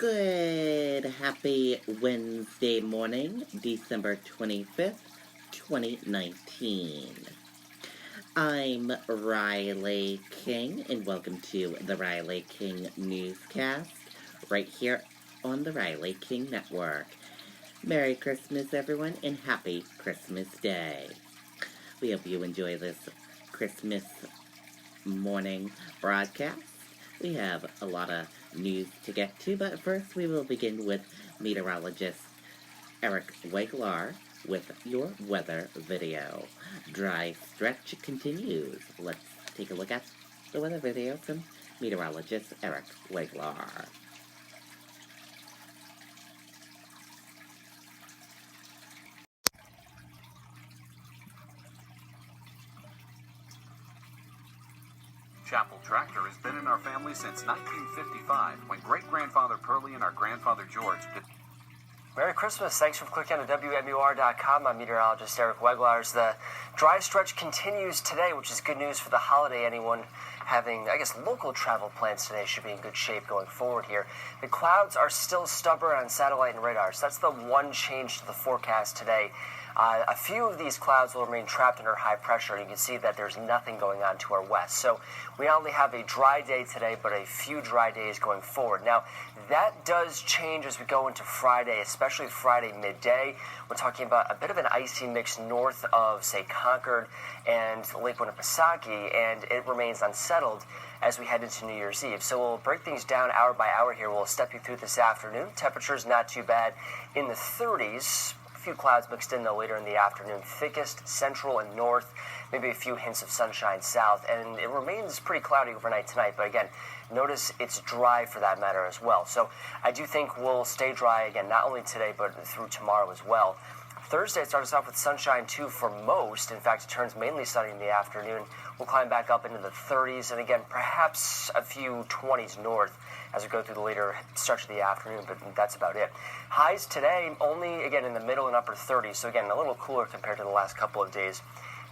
Good, happy Wednesday morning, December 25th, 2019. I'm Riley King, and welcome to the Riley King Newscast, right here on the Riley King Network. Merry Christmas, everyone, and happy Christmas Day. We hope you enjoy this Christmas morning broadcast. We have a lot of news to get to, but first we will begin with meteorologist Eric Weglar with your weather video. Dry stretch continues. Let's take a look at the weather video from meteorologist Eric Weglar. Chapel Tractor has been in our family since 1955, when great-grandfather Pearlie and our grandfather George did. Merry Christmas. Thanks for clicking on WMUR.com. I'm meteorologist Eric Weglars. The dry stretch continues today, which is good news for the holiday. Anyone having, local travel plans today should be in good shape going forward here. The clouds are still stubborn on satellite and radar, so that's the one change to the forecast today. A few of these clouds will remain trapped under high pressure. You can see that there's nothing going on to our west. So we not only have a dry day today, but a few dry days going forward. Now, that does change as we go into Friday, especially Friday midday. We're talking about a bit of an icy mix north of, say, Concord and Lake Winnipesaukee, and it remains unsettled as we head into New Year's Eve. So we'll break things down hour by hour here. We'll step you through this afternoon. Temperatures not too bad in the 30s. Few clouds mixed in though later in the afternoon. Thickest central and north, maybe a few hints of sunshine south, and it remains pretty cloudy overnight tonight. But again, notice it's dry for that matter as well. So I do think we'll stay dry again, not only today but through tomorrow as well. Thursday it starts off with sunshine too for most. In fact, it turns mainly sunny in the afternoon. We'll climb back up into the 30s, and again, perhaps a few 20s north as we go through the later stretch of the afternoon, but that's about it. Highs today only, again, in the middle and upper 30s, so again, a little cooler compared to the last couple of days.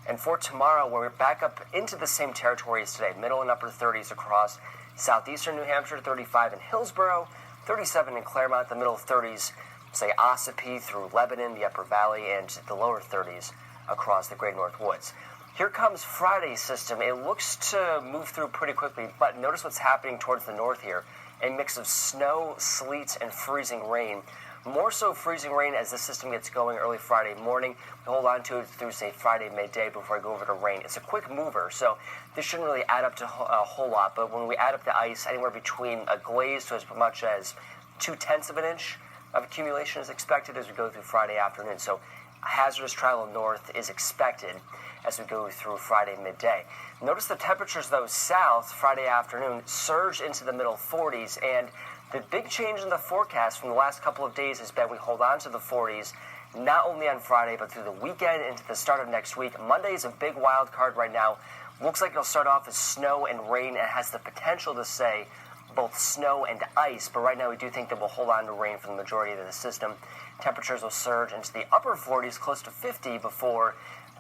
And for tomorrow, we're back up into the same territory as today, middle and upper 30s across southeastern New Hampshire, 35 in Hillsborough, 37 in Claremont, the middle 30s, say Ossipee through Lebanon, the upper valley, and the lower 30s across the Great North Woods. Here comes Friday's system. It looks to move through pretty quickly, but notice what's happening towards the north here. A mix of snow, sleet, and freezing rain. More so freezing rain as the system gets going early Friday morning. We hold on to it through, say, Friday midday before I go over to rain. It's a quick mover, so this shouldn't really add up to a whole lot, but when we add up the ice, anywhere between a glaze to as much as 0.2 of an inch of accumulation is expected as we go through Friday afternoon. So hazardous travel north is expected as we go through Friday midday. Notice the temperatures, though, south Friday afternoon surge into the middle 40s, and the big change in the forecast from the last couple of days has been we hold on to the 40s not only on Friday but through the weekend into the start of next week. Monday is a big wild card right now. Looks like it'll start off as snow and rain and has the potential to say both snow and ice, but right now we do think that we'll hold on to rain for the majority of the system. Temperatures will surge into the upper 40s, close to 50, before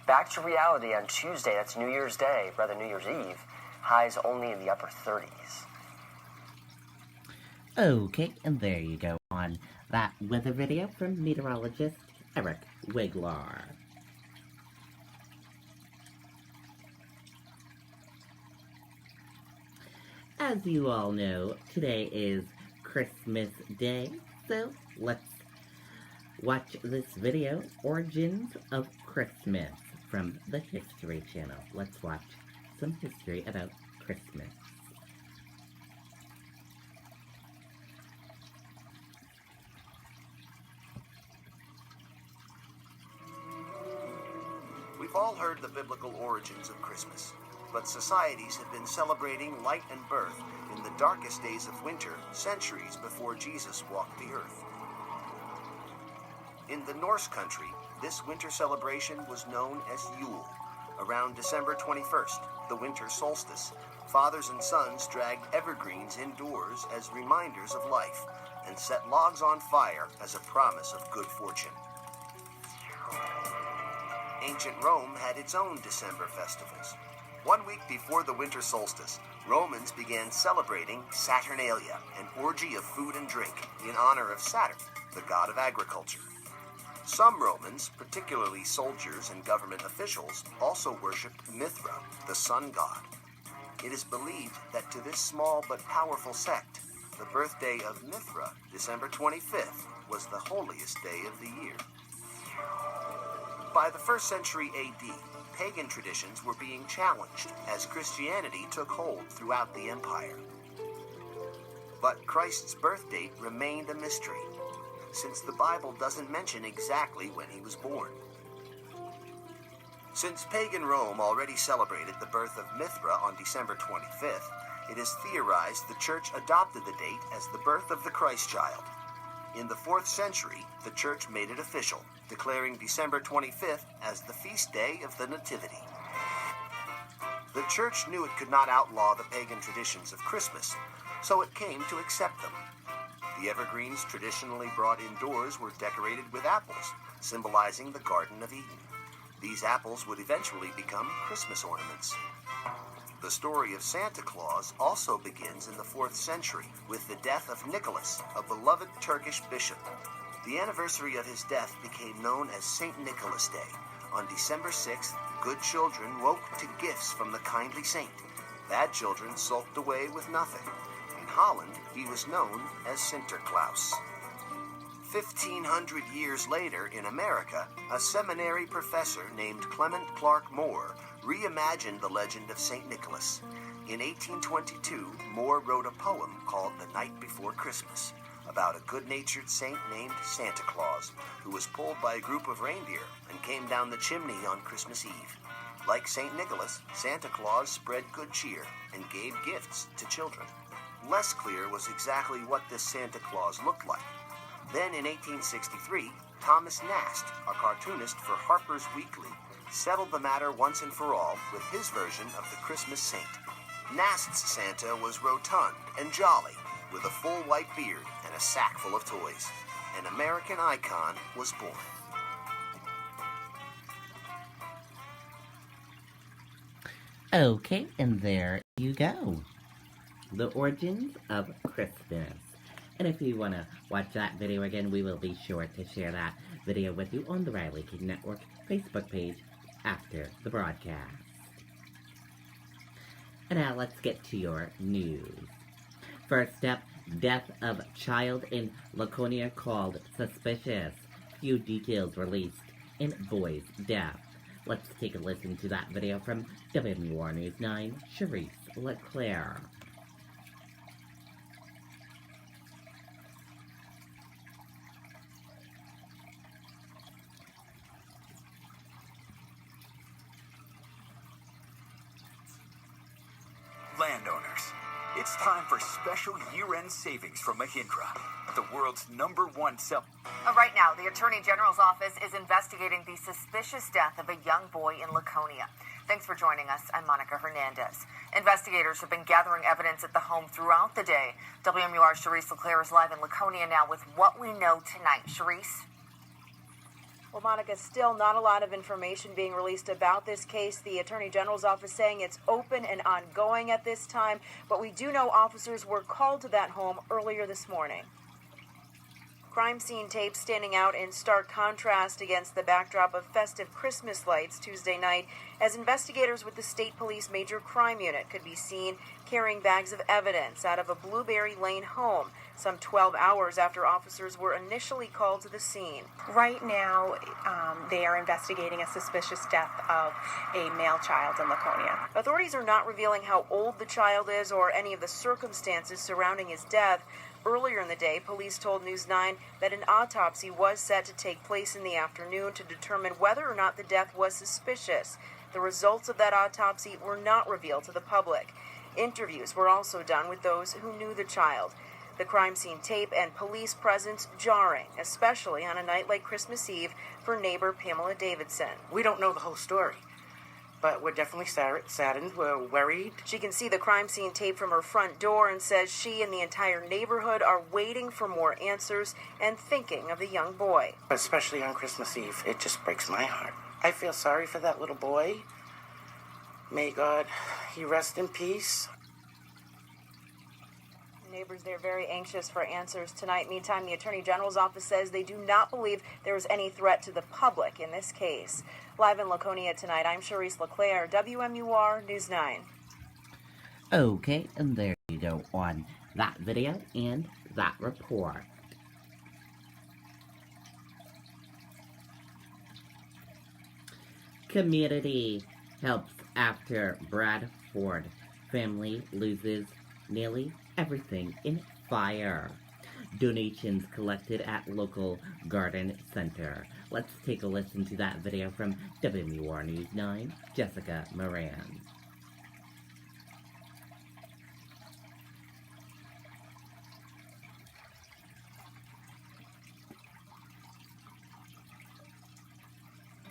back to reality on Tuesday. That's New Year's Day, rather New Year's Eve. Highs only in the upper 30s. Okay, and there you go on that weather video from meteorologist Eric Weglar. As you all know, today is Christmas Day, so let's watch this video, Origins of Christmas, from the History Channel. Let's watch some history about Christmas. We've all heard the biblical origins of Christmas, but societies have been celebrating light and birth in the darkest days of winter centuries before Jesus walked the earth. In the Norse country, this winter celebration was known as Yule. Around December 21st, the winter solstice, fathers and sons dragged evergreens indoors as reminders of life and set logs on fire as a promise of good fortune. Ancient Rome had its own December festivals. 1 week before the winter solstice, Romans began celebrating Saturnalia, an orgy of food and drink in honor of Saturn, the god of agriculture. Some Romans, particularly soldiers and government officials, also worshipped Mithra, the sun god. It is believed that to this small but powerful sect, the birthday of Mithra, December 25th, was the holiest day of the year. By the 1st century AD, pagan traditions were being challenged as Christianity took hold throughout the empire. But Christ's birth date remained a mystery, since the Bible doesn't mention exactly when he was born. Since pagan Rome already celebrated the birth of Mithra on December 25th, it is theorized the church adopted the date as the birth of the Christ child. In the 4th century, the church made it official, declaring December 25th as the feast day of the Nativity. The church knew it could not outlaw the pagan traditions of Christmas, so it came to accept them. The evergreens traditionally brought indoors were decorated with apples, symbolizing the Garden of Eden. These apples would eventually become Christmas ornaments. The story of Santa Claus also begins in the 4th century with the death of Nicholas, a beloved Turkish bishop. The anniversary of his death became known as St. Nicholas Day. On December 6th, good children woke to gifts from the kindly saint. Bad children sulked away with nothing. In Holland, he was known as Sinterklaas. 1,500 years later in America, a seminary professor named Clement Clark Moore reimagined the legend of St. Nicholas. In 1822, Moore wrote a poem called The Night Before Christmas about a good-natured saint named Santa Claus who was pulled by a group of reindeer and came down the chimney on Christmas Eve. Like St. Nicholas, Santa Claus spread good cheer and gave gifts to children. Less clear was exactly what this Santa Claus looked like. Then in 1863, Thomas Nast, a cartoonist for Harper's Weekly, settled the matter once and for all with his version of the Christmas saint. Nast's Santa was rotund and jolly, with a full white beard and a sack full of toys. An American icon was born. Okay, and there you go. The origins of Christmas. And if you want to watch that video again, we will be sure to share that video with you on the Riley King Network Facebook page after the broadcast. And now let's get to your news. First up, death of child in Laconia called suspicious. Few details released in boy's death. Let's take a listen to that video from WMUR News 9, Charisse LeClaire. Landowners, it's time for special year-end savings from Mahindra, the world's #1 sell. Right now, the Attorney General's office is investigating the suspicious death of a young boy in Laconia. Thanks for joining us. I'm Monica Hernandez. Investigators have been gathering evidence at the home throughout the day. WMUR's Charisse LeClaire is live in Laconia now with what we know tonight. Charisse? Well, Monica, still not a lot of information being released about this case. The Attorney General's office saying it's open and ongoing at this time, but we do know officers were called to that home earlier this morning. Crime scene tape standing out in stark contrast against the backdrop of festive Christmas lights Tuesday night as investigators with the State Police Major Crime Unit could be seen carrying bags of evidence out of a Blueberry Lane home some 12 hours after officers were initially called to the scene. Right now, they are investigating a suspicious death of a male child in Laconia. Authorities are not revealing how old the child is or any of the circumstances surrounding his death. Earlier in the day, police told News 9 that an autopsy was set to take place in the afternoon to determine whether or not the death was suspicious. The results of that autopsy were not revealed to the public. Interviews were also done with those who knew the child. The crime scene tape and police presence jarring, especially on a night like Christmas Eve for neighbor Pamela Davidson. We don't know the whole story, but we're definitely saddened. We're worried. She can see the crime scene tape from her front door and says she and the entire neighborhood are waiting for more answers and thinking of the young boy. Especially on Christmas Eve. It just breaks my heart. I feel sorry for that little boy May God, he rest in peace. Neighbors, they're very anxious for answers tonight. Meantime, the Attorney General's office says they do not believe there was any threat to the public in this case. Live in Laconia tonight, I'm Charisse LeClaire, WMUR News 9. Okay, and there you go on that video and that report. Community helps after Bradford family loses nearly everything in fire. Donations collected at local garden center. Let's take a listen to that video from WMUR News 9, Jessica Moran.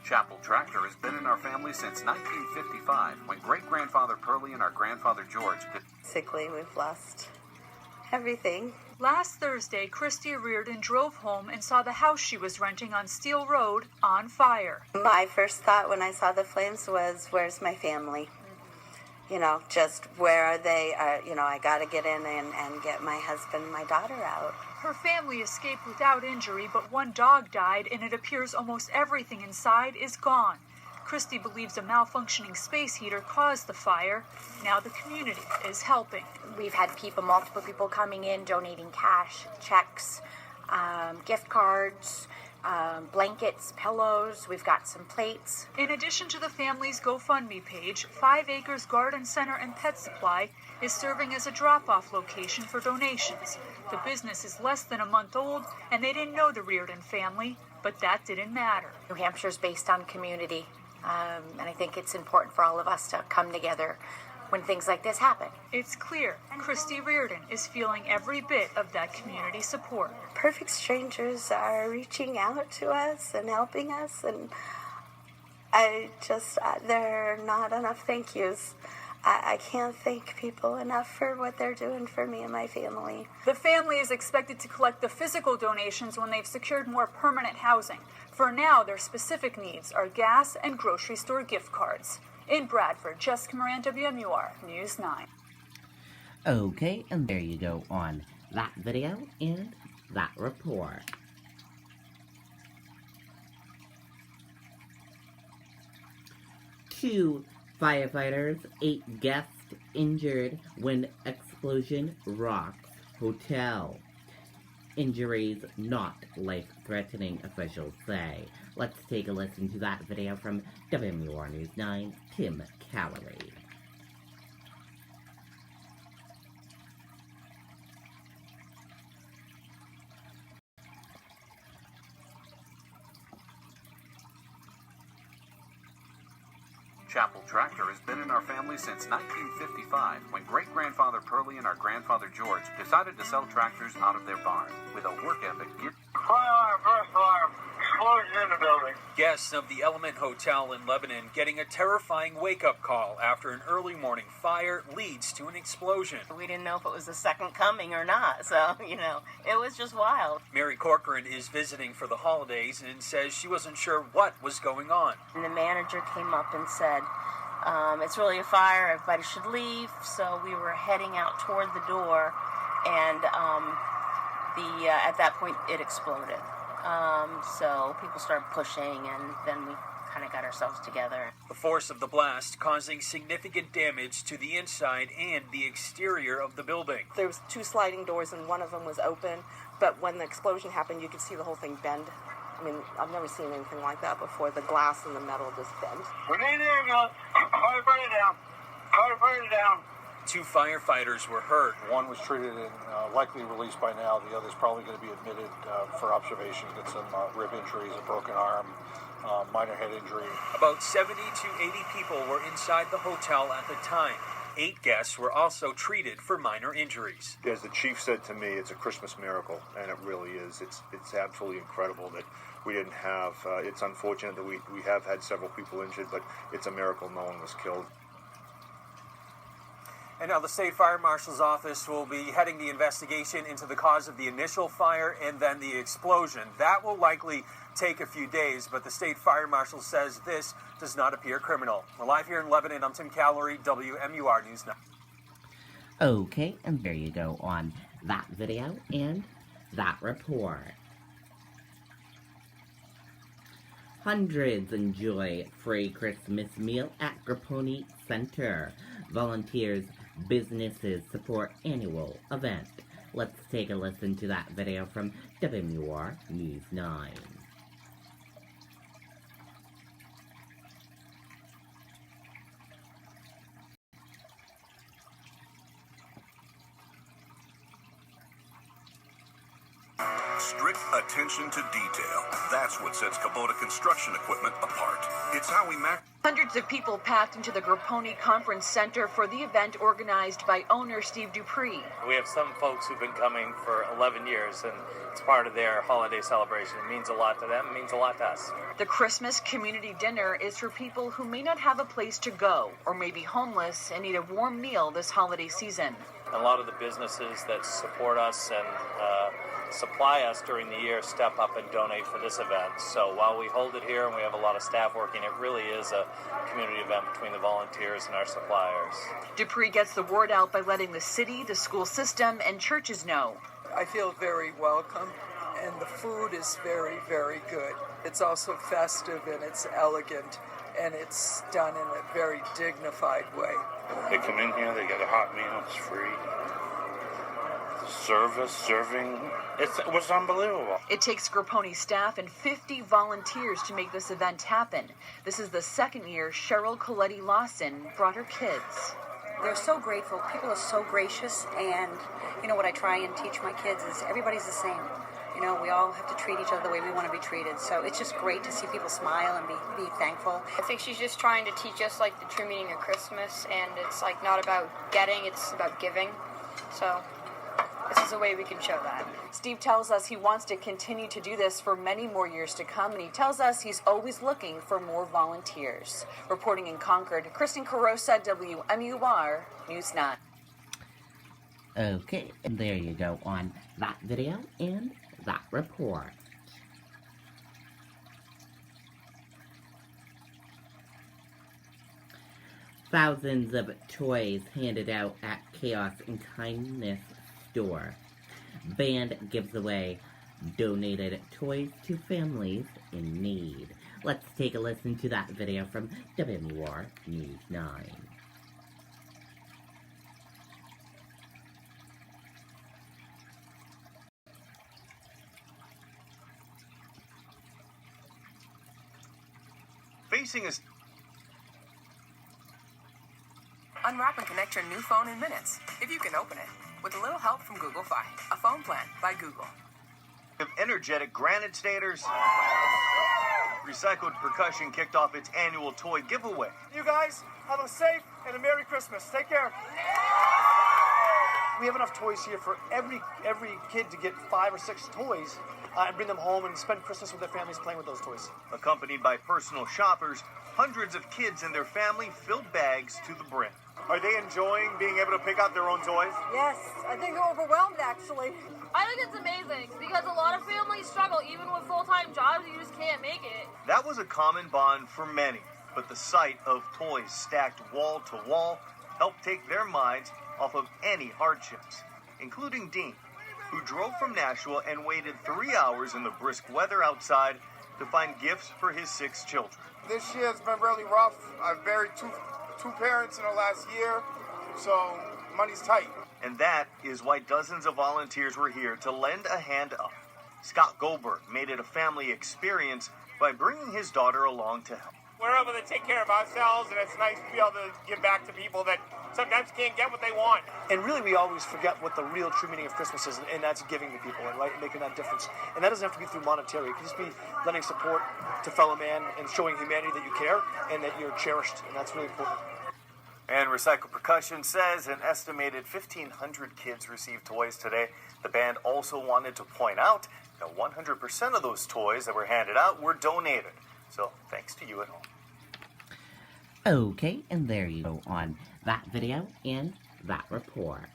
Chapel Tractor has been in our family since 1955, when great-grandfather Pearlie and our grandfather George did. Basically, we've lost everything. Last Thursday, Christy Reardon drove home and saw the house she was renting on Steel Road on fire. My first thought when I saw the flames was, where's my family? You know, just where are they? I got to get in and get my husband and my daughter out. Her family escaped without injury, but one dog died, and it appears almost everything inside is gone. Christy believes a malfunctioning space heater caused the fire. Now the community is helping. We've had multiple people coming in, donating cash, checks, gift cards, blankets, pillows. We've got some plates. In addition to the family's GoFundMe page, 5 Acres Garden Center and Pet Supply is serving as a drop-off location for donations. The business is less than a month old, and they didn't know the Reardon family, but that didn't matter. New Hampshire is based on community, and I think it's important for all of us to come together when things like this happen. It's clear Christy Reardon is feeling every bit of that community support. Perfect strangers are reaching out to us and helping us, and there are not enough thank yous. I can't thank people enough for what they're doing for me and my family. The family is expected to collect the physical donations when they've secured more permanent housing. For now, their specific needs are gas and grocery store gift cards. In Bradford, Jessica Moran, WMUR News 9. Okay, and there you go on that video and that report. Two firefighters, 8 guests injured when explosion rocks hotel. Injuries not life-threatening, officials say. Let's take a listen to that video from WMUR News 9, Tim Calorie. Chapel Tractor has been in our family since 1955, when great-grandfather Pearlie and our grandfather George decided to sell tractors out of their barn with a work ethic geared. Fire alarm, first alarm, explosion in the building. Guests of the Element Hotel in Lebanon getting a terrifying wake-up call after an early morning fire leads to an explosion. We didn't know if it was the second coming or not, so, it was just wild. Mary Corcoran is visiting for the holidays and says she wasn't sure what was going on. And the manager came up and said, it's really a fire, everybody should leave. So we were heading out toward the door, and at that point it exploded. So people started pushing, and then we kind of got ourselves together. The force of the blast causing significant damage to the inside and the exterior of the building. There was 2 sliding doors, and one of them was open, but when the explosion happened, you could see the whole thing bend. I mean, I've never seen anything like that before. The glass and the metal just bent. We need the ambulance. Try to burn it down. Try to burn it down. 2 firefighters were hurt. One was treated and likely released by now. The other's probably going to be admitted for observation. Get some rib injuries, a broken arm, minor head injury. About 70 to 80 people were inside the hotel at the time. 8 guests were also treated for minor injuries. As the chief said to me, it's a Christmas miracle, and it really is. It's absolutely incredible that we didn't have. It's unfortunate that we have had several people injured, but it's a miracle no one was killed. And now the State Fire Marshal's office will be heading the investigation into the cause of the initial fire and then the explosion. That will likely take a few days, but the State Fire Marshal says this does not appear criminal. We're live here in Lebanon. I'm Tim Callery, WMUR News Now. Okay, and there you go on that video and that report. Hundreds enjoy free Christmas meal at Grapponi Center. Volunteers, businesses support annual event. Let's take a listen to that video from WMUR News 9. Strict attention to detail. That's what sets Kubota construction equipment apart. It's how we match. Hundreds of people packed into the Grapponi Conference Center for the event organized by owner Steve Dupree. We have some folks who've been coming for 11 years, and it's part of their holiday celebration. It means a lot to them. It means a lot to us. The Christmas community dinner is for people who may not have a place to go or may be homeless and need a warm meal this holiday season. A lot of the businesses that support us and supply us during the year step up and donate for this event. So while we hold it here and we have a lot of staff working, it really is a community event between the volunteers and our suppliers. Dupree gets the word out by letting the city, the school system, and churches know. I feel very welcome, and the food is very, very good. It's also festive and it's elegant, and it's done in a very dignified way. They come in here, they get a hot meal, it's free. Serving, it was unbelievable. It takes Grapponi staff and 50 volunteers to make this event happen. This is the second year Cheryl Coletti Lawson brought her kids. They're so grateful. People are so gracious, and you know what I try and teach my kids is everybody's the same. You know, we all have to treat each other the way we want to be treated. So it's just great to see people smile and be thankful. I think she's just trying to teach us like the true meaning of Christmas, and it's like not about getting, it's about giving. So this is a way we can show that. Steve tells us he wants to continue to do this for many more years to come, and he tells us he's always looking for more volunteers. Reporting in Concord, Kristen Carosa, WMUR News 9. Okay, and there you go on that video and that report. Thousands of toys handed out at Chaos and Kindness store. Band gives away donated toys to families in need. Let's take a listen to that video from WMUR News 9. Facing a... Unwrap and connect your new phone in minutes, if you can open it, with a little help from Google Fi, a phone plan by Google. Of energetic granite staters, Recycled Percussion kicked off its annual toy giveaway. You guys have a safe and a Merry Christmas. Take care. We have enough toys here for every kid to get 5 or 6 toys and bring them home and spend Christmas with their families playing with those toys. Accompanied by personal shoppers, hundreds of kids and their family filled bags to the brim. Are they enjoying being able to pick out their own toys? Yes, I think they're overwhelmed, actually. I think it's amazing because a lot of families struggle. Even with full-time jobs, you just can't make it. That was a common bond for many, but the sight of toys stacked wall to wall helped take their minds off of any hardships, including Dean, who drove from Nashua and waited 3 hours in the brisk weather outside to find gifts for his 6 children. This year has been really rough. I've buried two parents in the last year, so money's tight. And that is why dozens of volunteers were here to lend a hand up. Scott Goldberg made it a family experience by bringing his daughter along to help. We're able to take care of ourselves, and it's nice to be able to give back to people that sometimes can't get what they want. And really, we always forget what the real true meaning of Christmas is, and that's giving to people and right, making that difference. And that doesn't have to be through monetary. It can just be lending support to fellow man and showing humanity that you care and that you're cherished, and that's really important. And Recycled Percussion says an estimated 1,500 kids received toys today. The band also wanted to point out that 100% of those toys that were handed out were donated. So thanks to you at home. Okay, and there you go on that video and that report.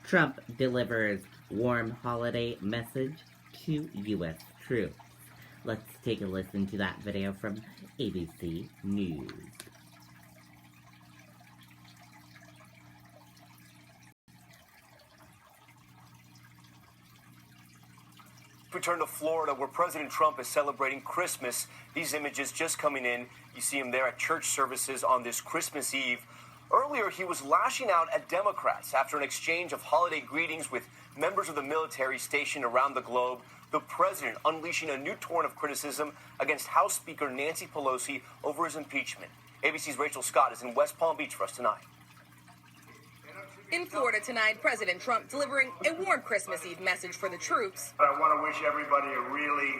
Trump delivers warm holiday message to U.S. troops. Let's take a listen to that video from ABC News. We turn to Florida, where President Trump is celebrating Christmas. These images just coming in. You see him there at church services on this Christmas Eve. Earlier, he was lashing out at Democrats after an exchange of holiday greetings with members of the military stationed around the globe. The president unleashing a new torrent of criticism against House Speaker Nancy Pelosi over his impeachment. ABC's Rachel Scott is in West Palm Beach for us tonight. In Florida tonight, President Trump delivering a warm Christmas Eve message for the troops. I want to wish everybody a really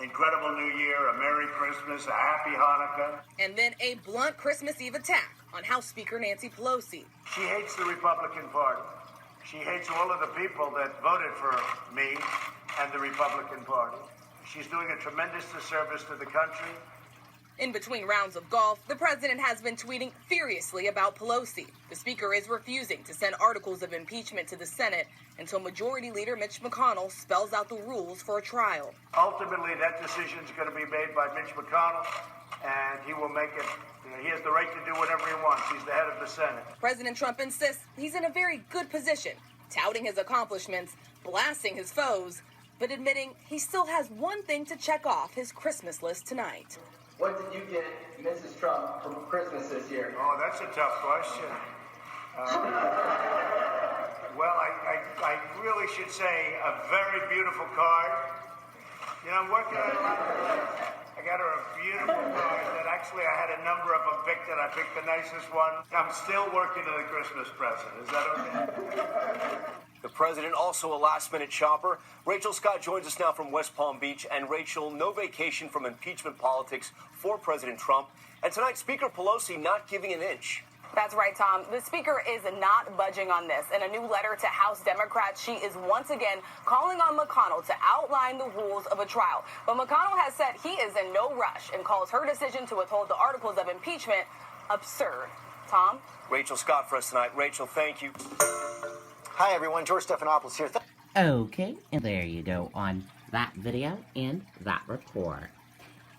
incredible New Year, a Merry Christmas, a Happy Hanukkah. And then a blunt Christmas Eve attack on House Speaker Nancy Pelosi. She hates the Republican Party. She hates all of the people that voted for me and the Republican Party. She's doing a tremendous disservice to the country. In between rounds of golf, the president has been tweeting furiously about Pelosi. The speaker is refusing to send articles of impeachment to the Senate until Majority Leader Mitch McConnell spells out the rules for a trial. Ultimately, that decision is going to be made by Mitch McConnell, and he will make it. He has the right to do whatever he wants. He's the head of the Senate. President Trump insists he's in a very good position, touting his accomplishments, blasting his foes, but admitting he still has one thing to check off his Christmas list tonight. What did you get Mrs. Trump for Christmas this year? Oh, that's a tough question. Well, I really should say a very beautiful card. You know, I'm working on it. I got her a beautiful card that actually I had a number of them picked and I picked the nicest one. I'm still working on the Christmas present. Is that okay? The president also a last-minute shopper. Rachel Scott joins us now from West Palm Beach. And Rachel, no vacation from impeachment politics for President Trump. And tonight, Speaker Pelosi not giving an inch. That's right, Tom. The speaker is not budging on this. In a new letter to House Democrats, she is once again calling on McConnell to outline the rules of a trial. But McConnell has said he is in no rush and calls her decision to withhold the articles of impeachment absurd. Tom? Rachel Scott for us tonight. Rachel, thank you. Hi, everyone. George Stephanopoulos here. Okay, and there you go on that video and that report.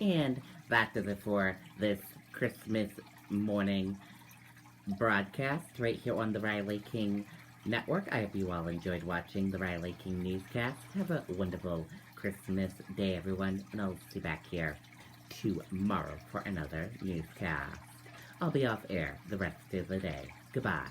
And that does it for this Christmas morning broadcast right here on the Riley King Network. I hope you all enjoyed watching the Riley King Newscast. Have a wonderful Christmas day, everyone, and I'll see you back here tomorrow for another newscast. I'll be off air the rest of the day. Goodbye.